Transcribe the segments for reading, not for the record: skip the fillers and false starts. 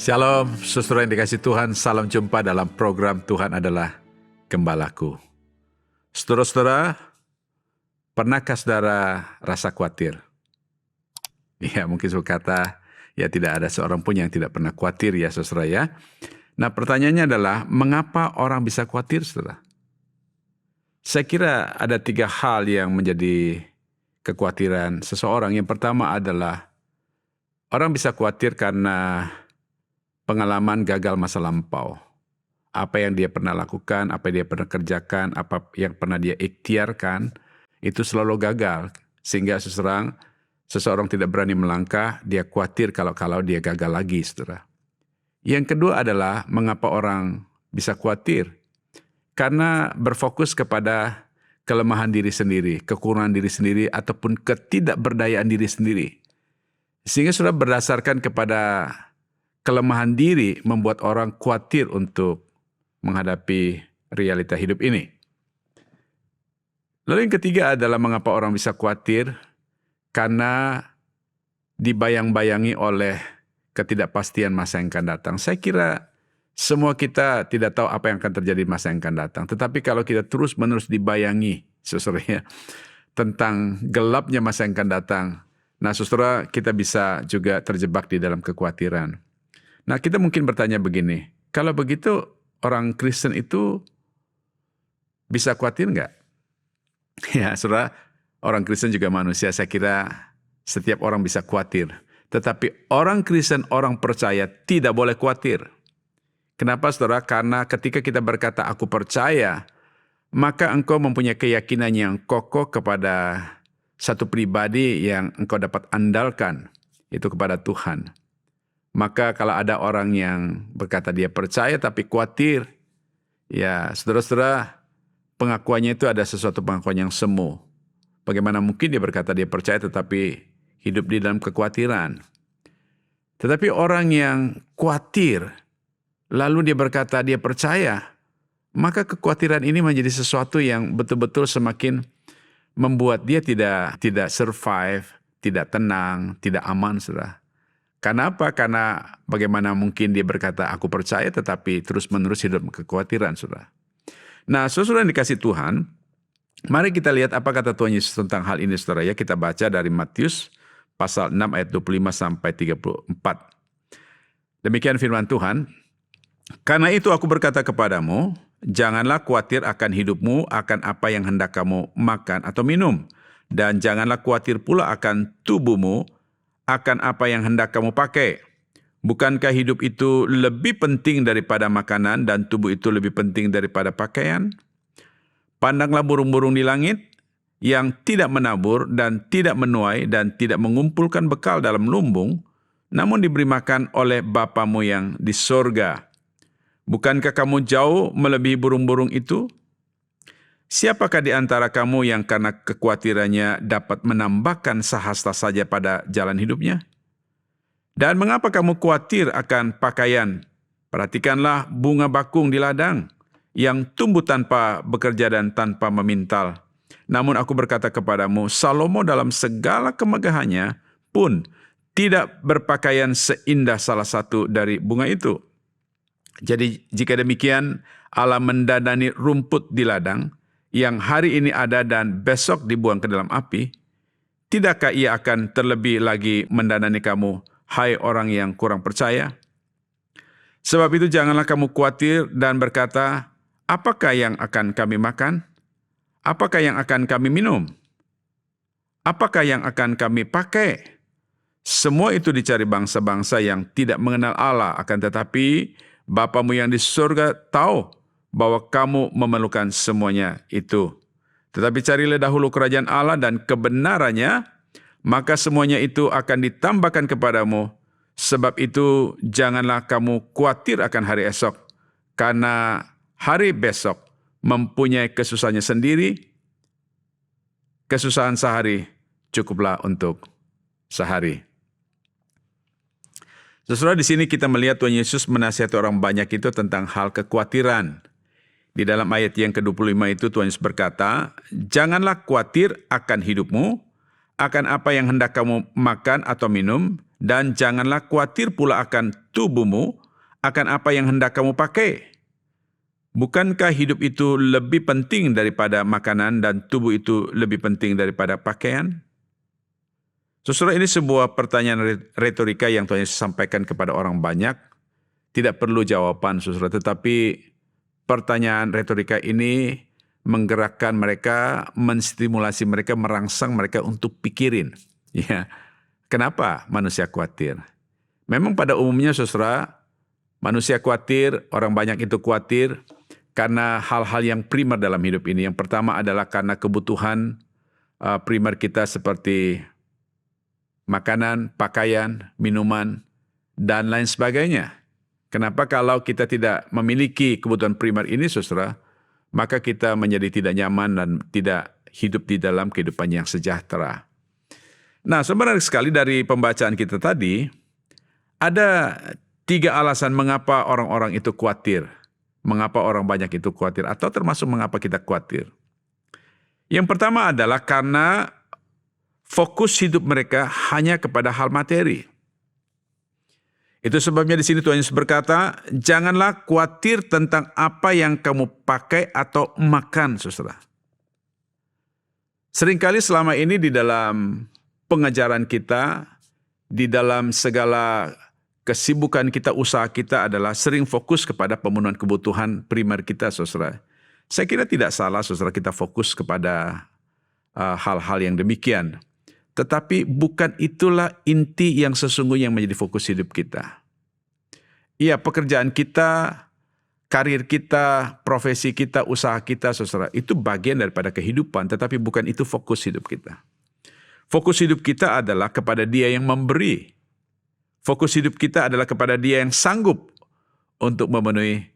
Shalom, saudara yang dikasih Tuhan, salam jumpa dalam program Tuhan adalah Gembalaku. Saudara-saudara, pernahkah saudara rasa khawatir? Ya, mungkin saya kata, ya tidak ada seorang pun yang tidak pernah khawatir ya saudara ya. Nah pertanyaannya adalah, mengapa orang bisa khawatir saudara? Saya kira ada 3 hal yang menjadi kekhawatiran seseorang. Yang pertama adalah, orang bisa khawatir karena pengalaman gagal masa lampau. Apa yang dia pernah lakukan, apa yang dia pernah kerjakan, apa yang pernah dia ikhtiarkan, itu selalu gagal. Sehingga seseorang tidak berani melangkah, dia khawatir kalau dia gagal lagi, saudara. Yang kedua adalah, mengapa orang bisa khawatir? Karena berfokus kepada kelemahan diri sendiri, kekurangan diri sendiri, ataupun ketidakberdayaan diri sendiri. Sehingga sudah berdasarkan kepada kelemahan diri membuat orang khawatir untuk menghadapi realita hidup ini. Lalu yang ketiga adalah mengapa orang bisa khawatir? Karena dibayang-bayangi oleh ketidakpastian masa yang akan datang. Saya kira semua kita tidak tahu apa yang akan terjadi di masa yang akan datang. Tetapi kalau kita terus-menerus dibayangi, saudara, tentang gelapnya masa yang akan datang, nah saudara, kita bisa juga terjebak di dalam kekhawatiran. Nah kita mungkin bertanya begini, kalau begitu orang Kristen itu bisa khawatir nggak? Ya saudara, orang Kristen juga manusia, saya kira setiap orang bisa khawatir. Tetapi orang Kristen, orang percaya tidak boleh khawatir. Kenapa saudara? Karena ketika kita berkata aku percaya, maka engkau mempunyai keyakinan yang kokoh kepada satu pribadi yang engkau dapat andalkan, itu kepada Tuhan. Maka kalau ada orang yang berkata dia percaya tapi khawatir, ya saudara-saudara, pengakuannya itu ada sesuatu pengakuan yang semu. Bagaimana mungkin dia berkata dia percaya tetapi hidup di dalam kekhawatiran. Tetapi orang yang khawatir, lalu dia berkata dia percaya, maka kekhawatiran ini menjadi sesuatu yang betul-betul semakin membuat dia tidak survive, tidak tenang, tidak aman, saudara. Kenapa? Karena bagaimana mungkin dia berkata aku percaya tetapi terus-menerus hidup kekhawatiran, saudara. Nah, saudara yang dikasih Tuhan, mari kita lihat apa kata Tuhan Yesus tentang hal ini, saudara ya. Kita baca dari Matius pasal 6 ayat 25 sampai 34. Demikian firman Tuhan. Karena itu aku berkata kepadamu, janganlah khawatir akan hidupmu, akan apa yang hendak kamu makan atau minum. Dan janganlah khawatir pula akan tubuhmu, akan apa yang hendak kamu pakai. Bukankah hidup itu lebih penting daripada makanan dan tubuh itu lebih penting daripada pakaian? Pandanglah burung-burung di langit yang tidak menabur dan tidak menuai dan tidak mengumpulkan bekal dalam lumbung, namun diberi makan oleh Bapamu yang di sorga. Bukankah kamu jauh melebihi burung-burung itu? Siapakah di antara kamu yang karena kekhawatirannya dapat menambahkan sehasta saja pada jalan hidupnya? Dan mengapa kamu khawatir akan pakaian? Perhatikanlah bunga bakung di ladang, yang tumbuh tanpa bekerja dan tanpa memintal. Namun aku berkata kepadamu, Salomo dalam segala kemegahannya pun tidak berpakaian seindah salah satu dari bunga itu. Jadi jika demikian, Allah mendadani rumput di ladang, yang hari ini ada dan besok dibuang ke dalam api, tidakkah ia akan terlebih lagi mendadani kamu, hai orang yang kurang percaya? Sebab itu janganlah kamu khawatir dan berkata, apakah yang akan kami makan? Apakah yang akan kami minum? Apakah yang akan kami pakai? Semua itu dicari bangsa-bangsa yang tidak mengenal Allah, akan tetapi Bapamu yang di surga tahu bahwa kamu memerlukan semuanya itu. Tetapi carilah dahulu kerajaan Allah dan kebenarannya, maka semuanya itu akan ditambahkan kepadamu. Sebab itu janganlah kamu khawatir akan hari esok, karena hari besok mempunyai kesusahannya sendiri. Kesusahan sehari cukuplah untuk sehari. Saudara, di sini kita melihat Tuhan Yesus menasihati orang banyak itu tentang hal kekhawatiran. Di dalam ayat yang ke-25 itu Tuhan Yesus berkata, janganlah khawatir akan hidupmu, akan apa yang hendak kamu makan atau minum, Dan janganlah khawatir pula akan tubuhmu, akan apa yang hendak kamu pakai. Bukankah hidup itu lebih penting daripada makanan dan tubuh itu lebih penting daripada pakaian? Saudara, ini sebuah pertanyaan retorika yang Tuhan Yesus sampaikan kepada orang banyak. Tidak perlu jawaban, saudara, tetapi pertanyaan retorika ini menggerakkan mereka, menstimulasi mereka, merangsang mereka untuk pikirin. Ya, kenapa manusia khawatir? Memang pada umumnya, saudara, manusia khawatir, orang banyak itu khawatir karena hal-hal yang primer dalam hidup ini. Yang pertama adalah karena kebutuhan primer kita seperti makanan, pakaian, minuman, dan lain sebagainya. Kenapa kalau kita tidak memiliki kebutuhan primer ini, saudara, maka kita menjadi tidak nyaman dan tidak hidup di dalam kehidupan yang sejahtera. Nah, sebenarnya sekali dari pembacaan kita tadi, ada 3 alasan mengapa orang-orang itu khawatir. Mengapa orang banyak itu khawatir, atau termasuk mengapa kita khawatir. Yang pertama adalah karena fokus hidup mereka hanya kepada hal materi. Itu sebabnya di sini Tuhan Yesus berkata, janganlah khawatir tentang apa yang kamu pakai atau makan, saudara. Seringkali selama ini di dalam pengajaran kita, di dalam segala kesibukan kita, usaha kita adalah sering fokus kepada pemenuhan kebutuhan primer kita, saudara. Saya kira tidak salah, saudara, kita fokus kepada hal-hal yang demikian. Tetapi bukan itulah inti yang sesungguhnya yang menjadi fokus hidup kita. Iya, pekerjaan kita, karir kita, profesi kita, usaha kita, saudara, itu bagian daripada kehidupan, tetapi bukan itu fokus hidup kita. Fokus hidup kita adalah kepada Dia yang memberi. Fokus hidup kita adalah kepada Dia yang sanggup untuk memenuhi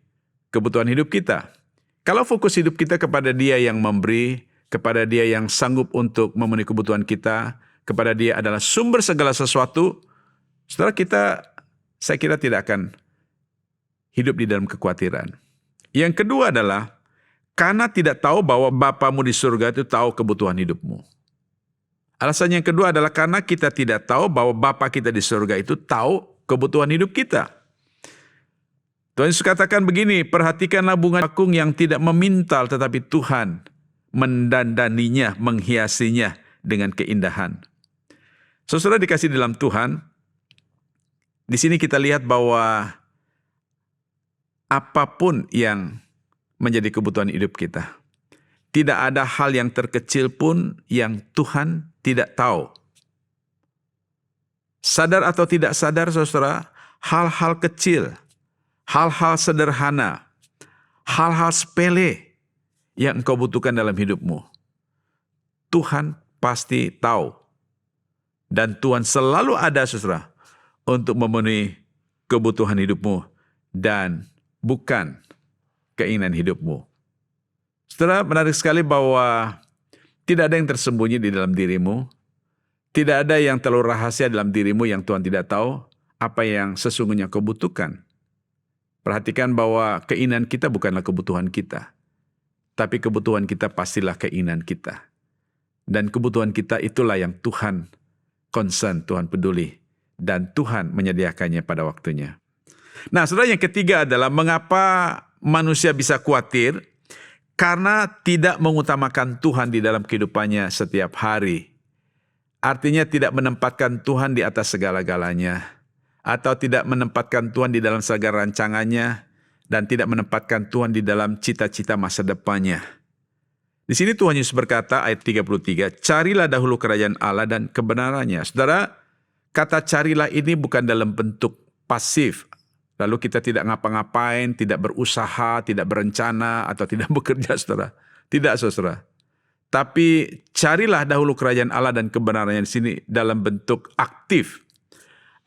kebutuhan hidup kita. Kalau fokus hidup kita kepada Dia yang memberi, kepada Dia yang sanggup untuk memenuhi kebutuhan kita, kepada Dia adalah sumber segala sesuatu, saudara, saya kira tidak akan hidup di dalam kekhawatiran. Yang kedua adalah karena tidak tahu bahwa Bapamu di surga itu tahu kebutuhan hidupmu. Alasan yang kedua adalah karena kita tidak tahu bahwa Bapa kita di surga itu tahu kebutuhan hidup kita. Tuhan Yesus katakan begini, perhatikanlah bunga bakung yang tidak memintal, tetapi Tuhan mendandaninya, menghiasinya dengan keindahan. Saudara dikasih dalam Tuhan, di sini kita lihat bahwa apapun yang menjadi kebutuhan hidup kita, tidak ada hal yang terkecil pun yang Tuhan tidak tahu. Sadar atau tidak sadar, saudara, hal-hal kecil, hal-hal sederhana, hal-hal sepele yang engkau butuhkan dalam hidupmu, Tuhan pasti tahu. Dan Tuhan selalu ada, saudara, untuk memenuhi kebutuhan hidupmu dan bukan keinginan hidupmu. Saudara, menarik sekali bahwa tidak ada yang tersembunyi di dalam dirimu. Tidak ada yang terlalu rahasia dalam dirimu yang Tuhan tidak tahu apa yang sesungguhnya kau butuhkan. Perhatikan bahwa keinginan kita bukanlah kebutuhan kita, tapi kebutuhan kita pastilah keinginan kita. Dan kebutuhan kita itulah yang Tuhan concern, Tuhan peduli, dan Tuhan menyediakannya pada waktunya. Nah, saudara, yang ketiga adalah mengapa manusia bisa khawatir? Karena tidak mengutamakan Tuhan di dalam kehidupannya setiap hari. Artinya tidak menempatkan Tuhan di atas segala-galanya, atau tidak menempatkan Tuhan di dalam segala rancangannya, dan tidak menempatkan Tuhan di dalam cita-cita masa depannya. Di sini Tuhan Yesus berkata, ayat 33, carilah dahulu kerajaan Allah dan kebenarannya. Saudara, kata carilah ini bukan dalam bentuk pasif. Lalu kita tidak ngapa-ngapain, tidak berusaha, tidak berencana, atau tidak bekerja, saudara. Tidak, saudara. Tapi carilah dahulu kerajaan Allah dan kebenarannya di sini dalam bentuk aktif.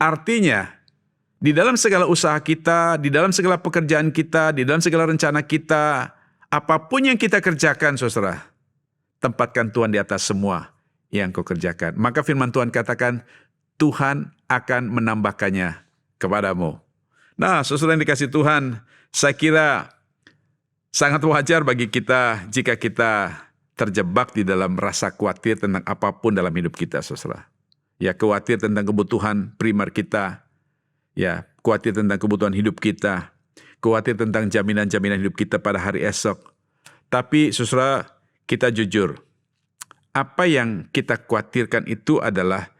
Artinya, di dalam segala usaha kita, di dalam segala pekerjaan kita, di dalam segala rencana kita, apapun yang kita kerjakan, saudara, tempatkan Tuhan di atas semua yang kau kerjakan. Maka firman Tuhan katakan, Tuhan akan menambahkannya kepadamu. Nah, saudara yang dikasih Tuhan, saya kira sangat wajar bagi kita jika kita terjebak di dalam rasa khawatir tentang apapun dalam hidup kita, saudara. Ya, khawatir tentang kebutuhan primer kita. Ya, khawatir tentang kebutuhan hidup kita. Khawatir tentang jaminan-jaminan hidup kita pada hari esok. Tapi saudara, kita jujur. Apa yang kita khawatirkan itu adalah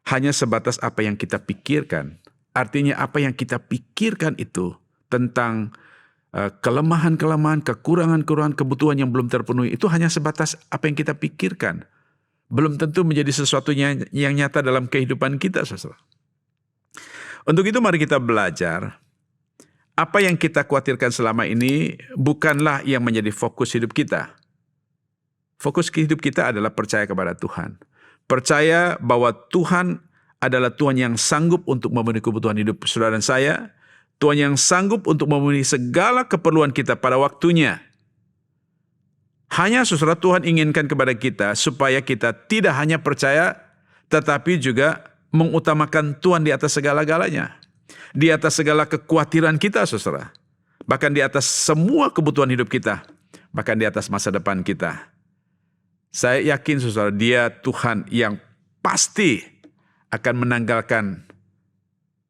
hanya sebatas apa yang kita pikirkan. Artinya apa yang kita pikirkan itu tentang kelemahan-kelemahan, kekurangan-kekurangan, kebutuhan yang belum terpenuhi, itu hanya sebatas apa yang kita pikirkan. Belum tentu menjadi sesuatu yang nyata dalam kehidupan kita, saudara. Untuk itu mari kita belajar, apa yang kita khawatirkan selama ini bukanlah yang menjadi fokus hidup kita. Fokus hidup kita adalah percaya kepada Tuhan. Percaya bahwa Tuhan adalah Tuhan yang sanggup untuk memenuhi kebutuhan hidup saudara dan saya. Tuhan yang sanggup untuk memenuhi segala keperluan kita pada waktunya. Hanya saudara, Tuhan inginkan kepada kita supaya kita tidak hanya percaya, tetapi juga mengutamakan Tuhan di atas segala-galanya. Di atas segala kekhawatiran kita, saudara. Bahkan di atas semua kebutuhan hidup kita. Bahkan di atas masa depan kita. Saya yakin, saudara, Dia Tuhan yang pasti akan menanggalkan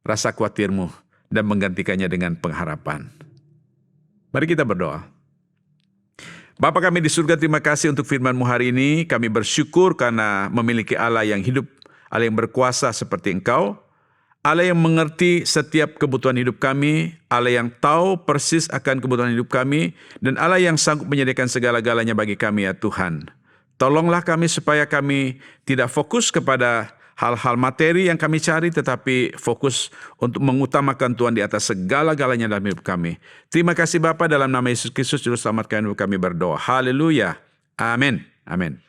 rasa khawatirmu dan menggantikannya dengan pengharapan. Mari kita berdoa. Bapa kami di surga, terima kasih untuk firman-Mu hari ini. Kami bersyukur karena memiliki Allah yang hidup, Allah yang berkuasa seperti Engkau, Allah yang mengerti setiap kebutuhan hidup kami, Allah yang tahu persis akan kebutuhan hidup kami, dan Allah yang sanggup menyediakan segala-galanya bagi kami, ya Tuhan. Tolonglah kami supaya kami tidak fokus kepada hal-hal materi yang kami cari, tetapi fokus untuk mengutamakan Tuhan di atas segala-galanya dalam hidup kami. Terima kasih Bapa, dalam nama Yesus Kristus Juru Selamat kami berdoa. Haleluya. Amin. Amin.